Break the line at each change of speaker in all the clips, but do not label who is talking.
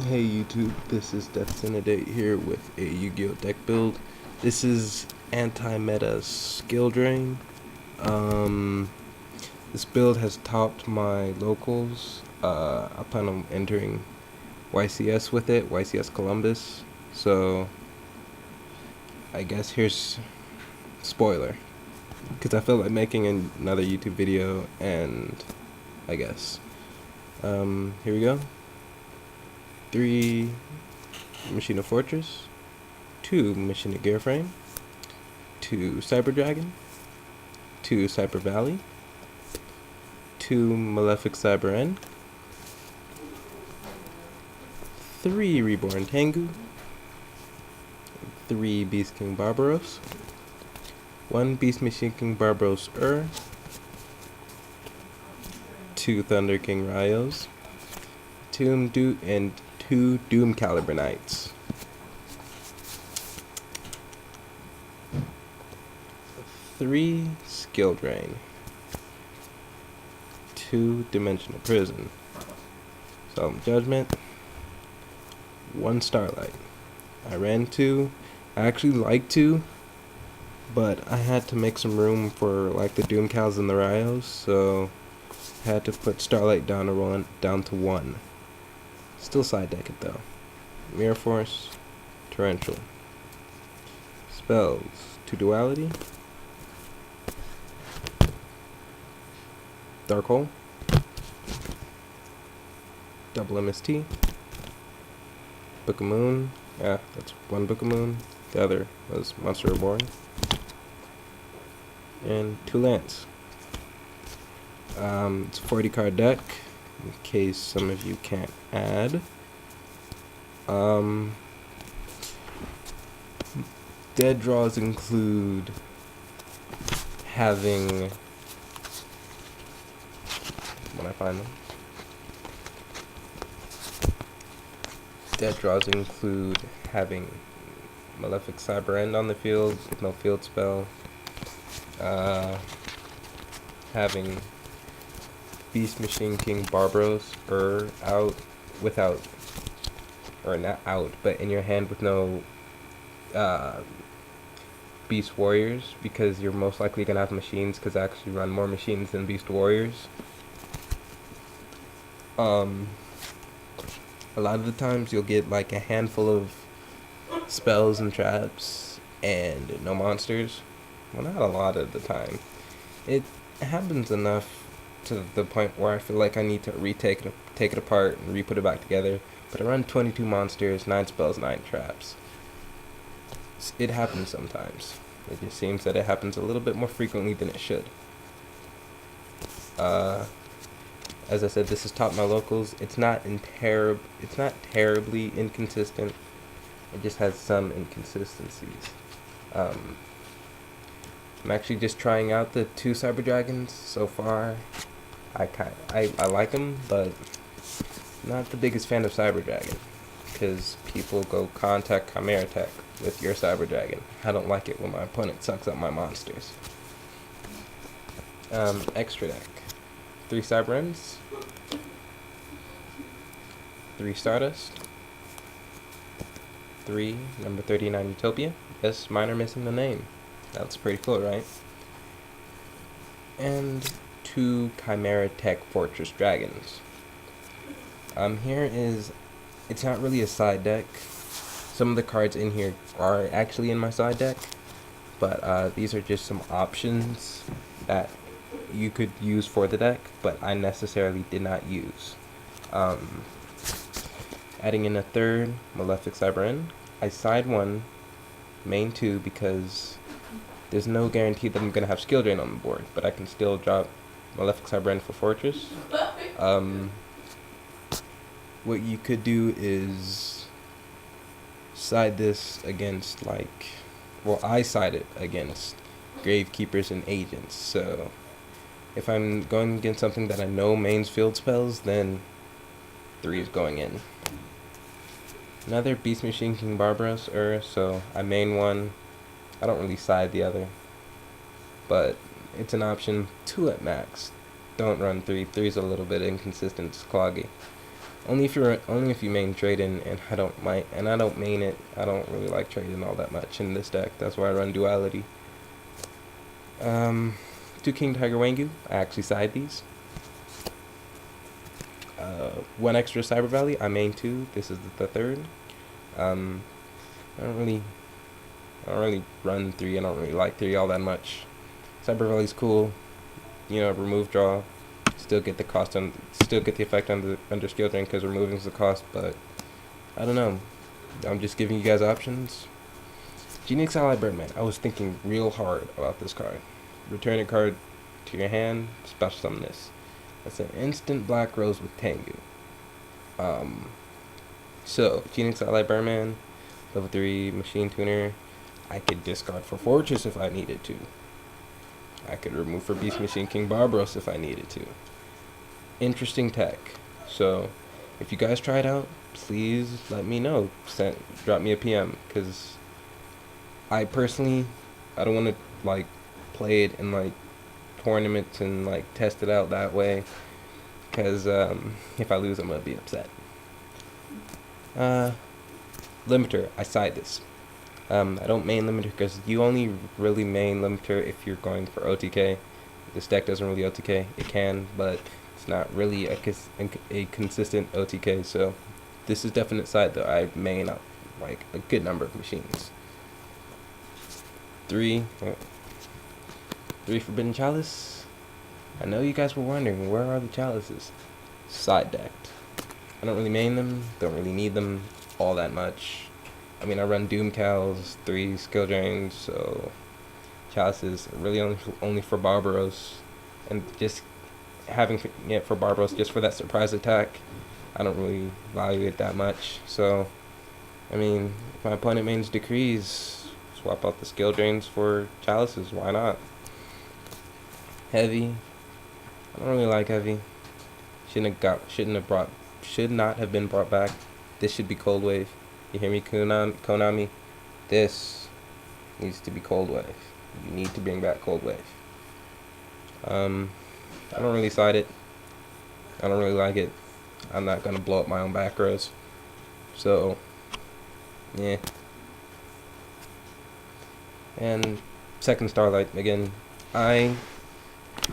Hey YouTube, this is Death here with a Yu-Gi-Oh deck build. This is anti-meta skill drain. Um, this build has topped my locals. I plan on entering YCS with it, YCS Columbus. So I guess here's spoiler, because I feel like making another YouTube video, and I guess here we go. 3 Machina Fortress, 2 Machina Gearframe, 2 Cyber Dragon, 2 Cyber Valley, 2 Malefic Cyber N, 3 Reborn Tengu, 3 Beast King Barbaros, 1 Beast Machine King Barbaros 2 Thunder King Rayos, 2 Doom Caliber Knights. 3 Skill Drain, 2 Dimensional Prison, Solemn Judgment, 1 Starlight. I ran 2. I actually like 2, but I had to make some room for like the Doom Cals and the Rayos, so I had to put Starlight down to 1. Still side deck it though. Mirror Force, Torrential. Spells, 2 Duality, Dark Hole, double MST, Book of Moon. Yeah, that's 1 Book of Moon. The other was Monster Reborn. And 2 Lance. It's a 40 card deck, in case some of you can't add. Dead draws include having, when I find them, dead draws include having Malefic Cyber End on the field with no field spell, having Beast Machine King Barbaros out without, or not out, but in your hand with no Beast Warriors, because you're most likely going to have machines, because I actually run more machines than Beast Warriors. A lot of the times you'll get like a handful of spells and traps and no monsters. Well, not a lot of the time. It happens enough to the point where I feel like I need to take it apart and re-put it back together. But I run 22 monsters, 9 spells, 9 traps. It happens sometimes. It just seems that it happens a little bit more frequently than it should. As I said, this is top my locals. It's not terribly inconsistent. It just has some inconsistencies. I'm actually just trying out the 2 Cyber Dragons so far. I like them, but not the biggest fan of Cyber Dragon, because people go contact Chimera Tech with your Cyber Dragon. I don't like it when my opponent sucks up my monsters. Extra deck. 3 Cyber Ends, 3 Stardust, 3 number 39 Utopia. Yes, mine are missing the name. That's pretty cool, right? And 2 Chimera Tech Fortress Dragons. It's not really a side deck. Some of the cards in here are actually in my side deck, but these are just some options that you could use for the deck, but I necessarily did not use. Adding in a 3rd Malefic Cyber N. I side 1, main 2, because there's no guarantee that I'm going to have skill drain on the board, but I can still drop Malefic Cyber N for Fortress. What you could do is side this against, I side it against Gravekeepers and Agents, so if I'm going against something that I know mains field spells, then 3 is going in. Another Beast Machine King Barbaros so I main 1. I don't really side the other, but it's an option. 2 at max. Don't run 3. 3 is a little bit inconsistent, it's cloggy. Only if you main Trading, and I don't main it. I don't really like Trading all that much in this deck. That's why I run Duality. 2 King Tiger Wangu. I actually side these. 1 extra Cyber Valley. I main 2. This is the third. I don't really run 3. I don't really like 3 all that much. Cyber Valley's cool. You know, remove draw. Still get the cost on. Still get the effect under skill drain because removing is the cost. But I don't know. I'm just giving you guys options. Genix Ally Birdman. I was thinking real hard about this card. Return a card to your hand. Special summon this. That's an instant Black Rose with Tengu. So Genix Ally Birdman, level 3 Machine Tuner. I could discard for Fortress if I needed to. I could remove for Beast Machine King Barbaros if I needed to. Interesting tech. So if you guys try it out, please let me know. Drop me a PM, because I personally, I don't want to like play it in like tournaments and like test it out that way, because if I lose, I'm gonna be upset. Limiter, I side this. I don't main Limiter because you only really main Limiter if you're going for OTK. This deck doesn't really OTK. It can, but it's not really a consistent OTK. So this is definite side though. I main like a good number of machines. 3 Forbidden Chalice. I know you guys were wondering, where are the chalices? Side decked. I don't really main them, don't really need them all that much. I mean, I run Doom Cows, 3 skill drains, so chalices are really only for Barbaros, and just having it for Barbaros just for that surprise attack, I don't really value it that much. So, I mean, if my opponent mains Decrees, swap out the skill drains for chalices, why not? Heavy, I don't really like Heavy. Should not have been brought back. This should be Cold Wave. You hear me, Konami? This needs to be Cold Wave. You need to bring back Cold Wave. I don't really side it. I don't really like it. I'm not gonna blow up my own back rows. So, yeah. And second Starlight again. I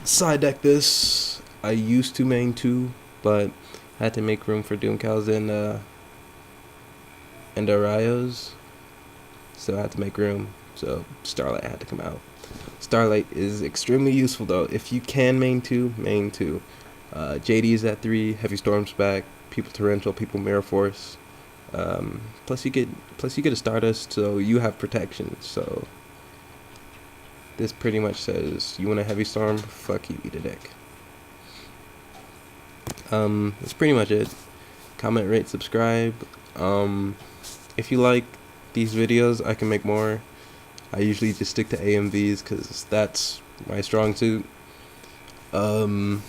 side deck this. I used to main 2, but I had to make room for Doom Cows and Arayos, so I had to make room. So Starlight had to come out. Starlight is extremely useful though. If you can main 2, main 2. JD is at 3. Heavy Storm's back. People Torrential. People Mirror Force. Plus you get a Stardust, so you have protection. So this pretty much says, you want a Heavy Storm? Fuck you, eat a dick. That's pretty much it. Comment, rate, subscribe. If you like these videos, I can make more. I usually just stick to AMVs because that's my strong suit. That's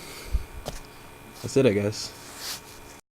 it, I guess.